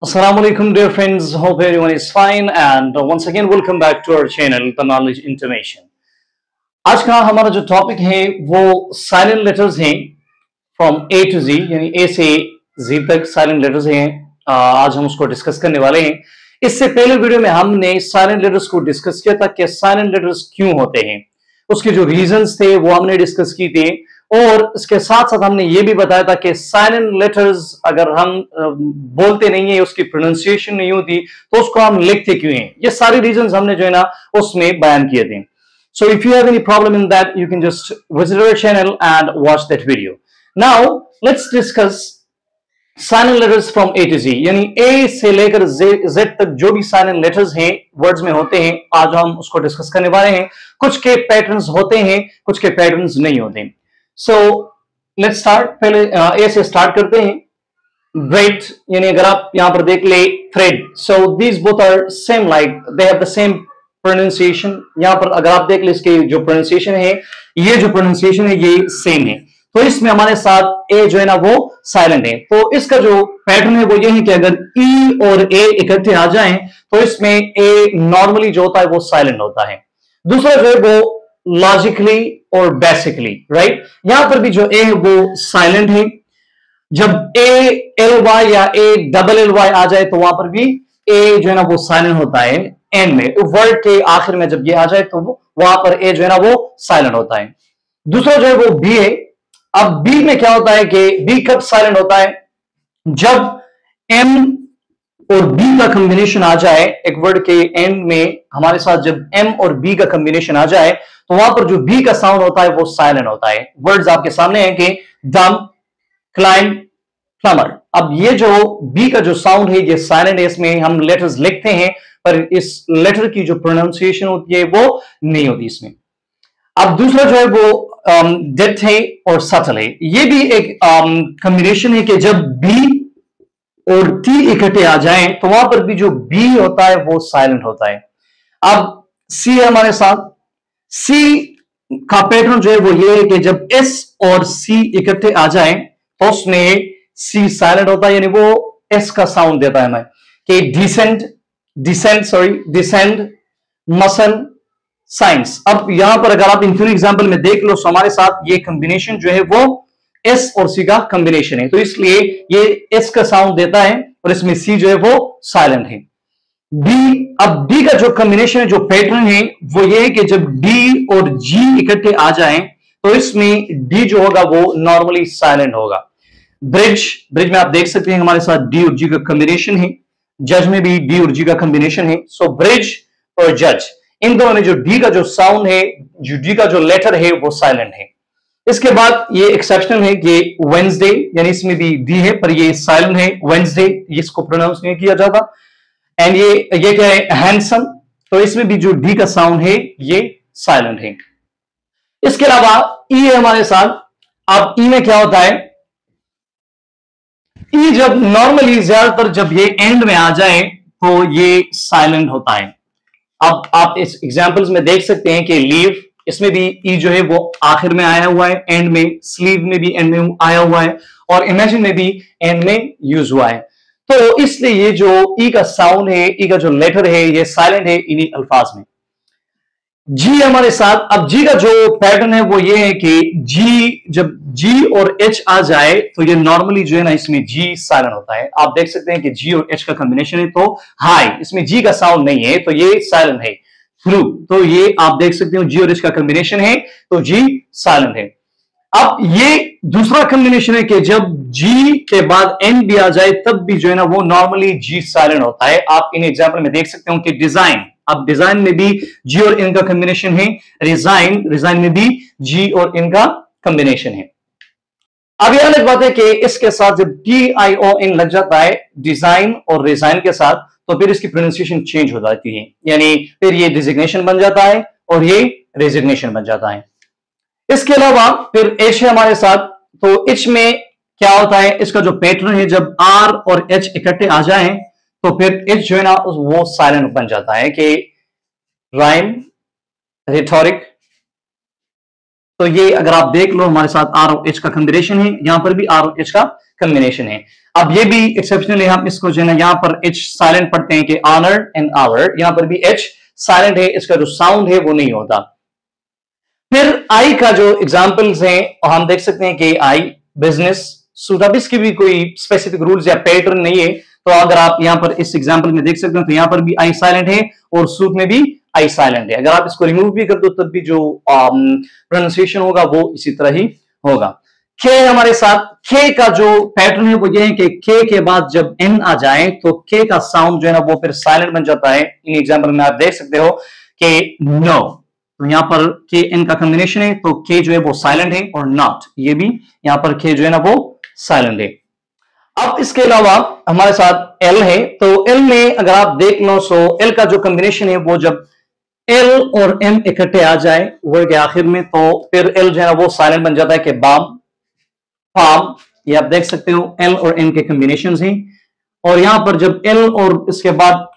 Assalamualaikum dear friends, hope everyone is fine and once again welcome back to our channel The Knowledge Intimation। आज का हमारा जो topic है वो silent letters हैं फ्रॉम ए टू जी, यानी A से जी तक साइलेंट लेटर्स हैं। आज हम उसको डिस्कस करने वाले हैं। इससे पहले वीडियो में हमने साइलेंट लेटर्स को डिस्कस किया था कि साइलेंट लेटर्स क्यों होते हैं, उसके जो रीजंस थे वो हमने डिस्कस की थे और इसके साथ साथ हमने ये भी बताया था कि साइलेंट लेटर्स अगर हम बोलते नहीं है, उसकी प्रोनाउंसिएशन नहीं होती तो उसको हम लिखते क्यों हैं। ये सारे रीजंस हमने जो है ना उसमें बयान किए थे। So if you have any problem in that, you can just visit our channel and watch that video. Now let's discuss silent letters from A to G, यानी ए से लेकर जेड तक जो भी साइलेंट लेटर्स हैं words में होते हैं, आज हम उसको डिस्कस करने वाले हैं। कुछ के पैटर्न्स होते हैं, कुछ के पैटर्न्स नहीं होते। So let's start. पहले ए से स्टार्ट करते हैं। ब्रेड, यानी अगर आप यहां पर देख ले thread, so these both are same, like they have the same pronunciation. यहां पर अगर आप देख ले इसके जो प्रोनाउंसिएशन है, ये जो प्रोनाउंसिएशन है ये सेम है, तो इसमें हमारे साथ ए जो है ना वो साइलेंट है। तो इसका जो पैटर्न है वो ये है कि अगर ई और ए इकट्ठे आ जाएं तो इसमें ए नॉर्मली जो होता है वो साइलेंट होता है। दूसरा जो है वो लॉजिकली और बेसिकली, राइट। यहां पर भी जो ए है वो साइलेंट है। जब ए एल वाई या ए डबल एल वाई आ जाए तो वहां पर भी ए जो है ना वो साइलेंट होता है। एंड में वर्ड के आखिर में जब ये आ जाए तो वहां पर ए जो है ना वो साइलेंट होता है। दूसरा जो है वो बी है। अब बी में क्या होता है कि बी कब साइलेंट होता है, जब एम और बी का कॉम्बिनेशन आ जाए। एक वर्ड के एंड में हमारे साथ जब एम और बी का कॉम्बिनेशन आ जाए तो वहां पर जो बी का साउंड होता है वो साइलेंट होता है। वर्ड्स आपके सामने हैं कि दम, क्लाइंब, प्लम्बर। अब ये जो बी का जो साउंड है ये साइलेंट है, इसमें हम लेटर्स लिखते हैं पर इस लेटर की जो प्रोनाउंसिएशन होती है वो नहीं होती इसमें। अब दूसरा जो है वो डेप्थ है और सटल है। ये भी एक कॉम्बिनेशन है कि जब बी और टी इकट्ठे आ जाएं तो वहां पर भी जो बी होता है वो साइलेंट होता है। अब सी है हमारे साथ। सी का पैटर्न जो है वो ये है कि जब एस और सी इकट्ठे आ जाएं तो उसमें सी साइलेंट होता है, यानी वो एस का साउंड देता है हमें कि डिसेंड, मसन, साइंस। अब यहां पर अगर आप इन तीन एग्जाम्पल में देख लो तो हमारे साथ ये कॉम्बिनेशन जो है वो एस और सी का कॉम्बिनेशन है, तो इसलिए ये एस का साउंड देता है और इसमें सी जो है वो साइलेंट है। डी, अब डी का जो कॉम्बिनेशन है, जो पैटर्न है वो ये है कि जब डी और जी इकट्ठे आ जाएं तो इसमें डी जो होगा वो नॉर्मली साइलेंट होगा। ब्रिज में आप देख सकते हैं हमारे साथ डी और जी का कॉम्बिनेशन है। जज में भी डी और जी का कॉम्बिनेशन है। सो ब्रिज और जज, इन दोनों में जो डी का जो साउंड है, जो डी का जो लेटर है वो साइलेंट है। इसके बाद ये एक्सेप्शनल है कि वेंसडे, यानी इसमें भी डी है पर ये साइलेंट है। वेंसडे इसको प्रोनाउंस नहीं किया जाता। एंड ये क्या है, हैंडसम, तो इसमें भी जो डी का साउंड है ये साइलेंट है। इसके अलावा ई है हमारे साथ। अब ई में क्या होता है, ई जब नॉर्मली ज्यादातर जब ये एंड में आ जाए तो ये साइलेंट होता है। अब आप इस एग्जांपल्स में देख सकते हैं कि लीव, इसमें भी ई जो है वो आखिर में आया हुआ है, एंड में। स्लीव में भी एंड में आया हुआ है और इमेजिन में भी एंड में यूज हुआ है। तो इसलिए ये जो ई का साउंड है, ई का जो लेटर है ये साइलेंट है इन्हीं अल्फाज में। जी हमारे साथ। अब जी का जो पैटर्न है वो ये है कि जी, जब जी और एच आ जाए तो ये नॉर्मली जो है ना इसमें जी साइलेंट होता है। आप देख सकते हैं कि जी और एच का कॉम्बिनेशन है तो हाई, इसमें जी का साउंड नहीं है तो ये साइलेंट है। थ्रू, तो ये आप देख सकते हो जी और एच का कॉम्बिनेशन है तो जी साइलेंट है। अब ये दूसरा कॉम्बिनेशन है कि जब जी के बाद एन भी आ जाए तब भी जो है ना वो नॉर्मली जी साइलेंट होता है। आप इन एग्जाम्पल में देख सकते हो कि डिजाइन, अब डिजाइन में भी जी और इन का कॉम्बिनेशन है। रिजाइन में भी जी और इन का कॉम्बिनेशन है। अब यह अलग बात है कि इसके साथ जब TION लग जाता है डिजाइन और रिजाइन के साथ तो फिर इसकी प्रोनाउंसिएशन चेंज हो जाती है, यानी फिर ये डिजिग्नेशन बन जाता है और ये रेजिग्नेशन बन जाता है। इसके अलावा फिर एच है हमारे साथ। तो एच में क्या होता है, इसका जो पैटर्न है जब आर और एच इकट्ठे आ जाएं तो फिर एच जो है ना वो साइलेंट बन जाता है कि राइम, रिटोरिक। तो ये अगर आप देख लो हमारे साथ आर और एच का कॉम्बिनेशन है, यहां पर भी आर और एच का कॉम्बिनेशन है। अब ये भी एक्सेप्शनली हम इसको जो है ना यहाँ पर एच साइलेंट पढ़ते हैं कि ऑनर एंड आवर, यहाँ पर भी एच साइलेंट है, इसका जो साउंड है वो नहीं होता। फिर आई का जो एग्जांपल्स हैं हम देख सकते हैं कि आई बिजनेस सूट, अब इसकी भी कोई स्पेसिफिक रूल्स या पैटर्न नहीं है, तो अगर आप यहाँ पर इस एग्जांपल में देख सकते हो तो यहाँ पर भी आई साइलेंट है और सूट में भी आई साइलेंट है। अगर आप इसको रिमूव भी कर दो तब भी जो प्रोनाउंसिएशन होगा वो इसी तरह ही होगा। खे हमारे साथ, खे का जो पैटर्न है वो ये है कि के के बाद जब एन आ जाए तो के का साउंड जो है ना वो फिर साइलेंट बन जाता है। इन एग्जांपल में आप देख सकते हो कि नो, तो यहाँ पर के एन का कॉम्बिनेशन है तो के जो है वो साइलेंट है, और नॉट ये भी यहाँ पर के जो है ना वो साइलेंट है। अब इसके अलावा हमारे साथ एल है, तो एल में अगर आप देख लो सो एल का जो कॉम्बिनेशन है वो जब एल और एम इकट्ठे आ जाए वर्ड के आखिर में तो फिर एल जो है ना वो साइलेंट बन जाता है कि बाम, फार्म, ये आप देख सकते हो एल और एन के कॉम्बिनेशन हैं। और यहां पर जब एल और इसके बाद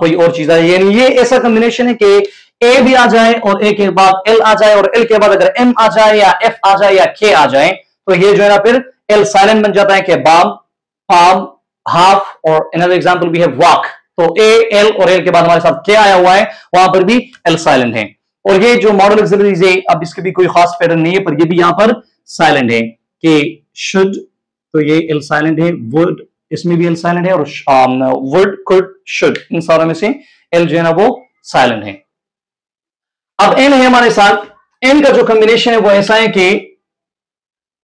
कोई और चीज आए, यानी ये ऐसा कॉम्बिनेशन है कि ए भी आ जाए और ए के बाद एल आ जाए, और एल के बाद अगर एम आ जाए या एफ आ जाए या के आ जाए तो ये जो है ना फिर एल साइलेंट बन जाता है कि बाम, फार्म, हाफ, और अनदर एग्जांपल भी है वॉक। तो ए, एल और एल के बाद हमारे साथ के आया हुआ है, वहां पर भी एल साइलेंट है। और ये जो मॉडल ऑक्सिलरीज है, अब इसके भी कोई खास पैटर्न नहीं है, पर ये भी यहां पर साइलेंट है कि शुड, तो ये एल साइलेंट है, वुड इसमें भी एल साइलेंट है, और वुड, कुड, शुड इन सारों में से एल जो है ना वो साइलेंट है। अब एन है हमारे साथ, एन का जो कॉम्बिनेशन है वो ऐसा है कि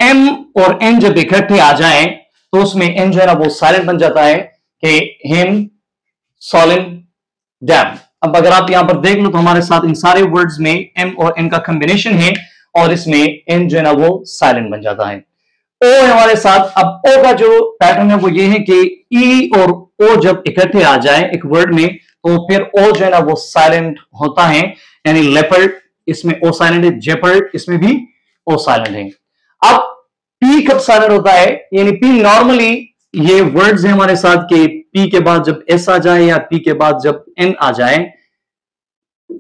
एम और एन जब इकट्ठे आ जाए तो उसमें एन जो है ना वो साइलेंट बन जाता है कि हिम, सॉलिन, डैम। अब अगर आप यहां पर देख लो तो हमारे साथ इन सारे वर्ड्स में एम और एन का कॉम्बिनेशन है और इसमें एन जो है ना वो साइलेंट बन जाता है। ओ है हमारे साथ, अब ओ का जो पैटर्न है वो ये है कि ई और ओ जब इकट्ठे आ जाए एक वर्ड में तो फिर ओ जो है ना वो साइलेंट होता है, यानी लेपर्ड इसमें ओ साइलेंट है, जेपर्ड इसमें भी ओ साइलेंट है। अब पी कब साइलेंट होता है, यानी पी नॉर्मली ये वर्ड्स है हमारे साथ के पी के बाद जब एस आ जाए या पी के बाद जब एन आ जाए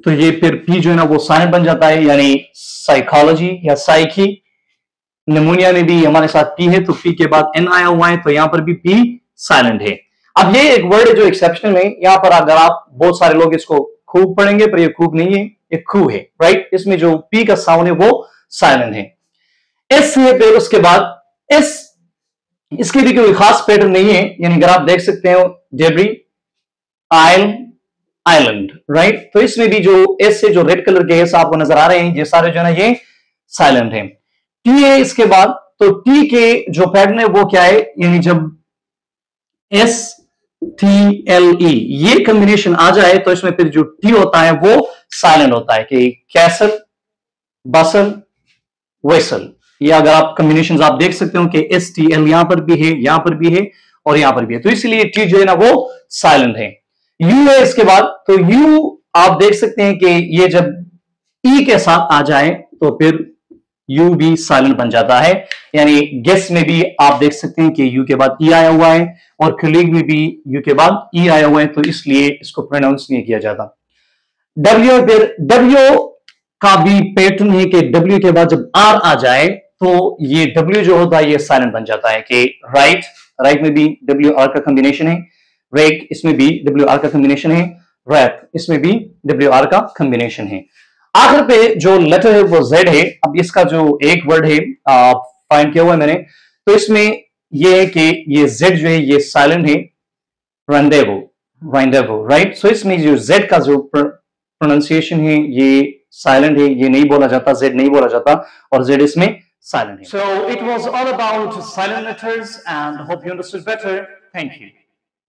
तो ये फिर पी जो है ना वो साइलेंट बन जाता है, यानी साइकोलॉजी या साइकी। निमोनिया में भी हमारे साथ पी है तो पी के बाद एन आया हुआ है तो यहां पर भी पी साइलेंट है। अब ये एक वर्ड है जो एक्सेप्शनल है, यहां पर अगर आप बहुत सारे लोग इसको खूब पढ़ेंगे पर ये खूब नहीं है, ये खू है, राइट। इसमें जो पी का साउंड है वो साइलेंट है। एस है फिर उसके बाद एस, इसकी भी कोई खास पैटर्न नहीं है, यानी अगर आप देख सकते हो डेब्री, आयल, आइलैंड, राइट। तो इसमें भी जो एस से जो रेड कलर के एस आपको नजर आ रहे हैं ये सारे जो है ना ये साइलेंट है। टी है इसके बाद, तो टी के जो पैटर्न है वो क्या है, यानी जब एस टी एल ई ये कॉम्बिनेशन आ जाए तो इसमें फिर जो टी होता है वो साइलेंट होता है कि कैसल, बसल, वेसल। ये अगर आप कॉम्बिनेशन आप देख सकते हो कि एस टी एल यहां पर भी है, यहां पर भी है और यहां पर भी है, तो इसलिए टी जो है ना वो साइलेंट है। यू है इसके बाद, तो यू आप देख सकते हैं कि ये जब ई के साथ आ जाए तो फिर यू भी साइलेंट बन जाता है, यानी गेस में भी आप देख सकते हैं कि यू के बाद ई आया हुआ है और कलीग में भी यू के बाद ई आया हुआ है, तो इसलिए इसको प्रोनाउंस नहीं किया जाता। डब्ल्यू, फिर डब्ल्यू का भी पैटर्न है कि डब्ल्यू के बाद जब आर आ जाए तो ये डब्ल्यू जो होता है ये साइलेंट बन जाता है कि राइट, राइट में भी डब्ल्यू आर का कॉम्बिनेशन है, रेक इसमें भी डब्ल्यू आर का कॉम्बिनेशन है, रैप इसमें भी डब्ल्यू आर का कॉम्बिनेशन है। आखिर पे जो लेटर है वो जेड है। अब इसका जो एक वर्ड है फाइंड किया हुआ है मैंने, तो इसमें ये है कि ये जेड जो है ये साइलेंट है, रेंडेवो, रेंडेवो, राइट। सो इसमें जो जेड का जो प्रोनाउंसिएशन है ये साइलेंट है, ये नहीं बोला जाता, जेड नहीं बोला जाता और जेड इसमें silent. So it was all about silent letters and hope you understood better. Thank you.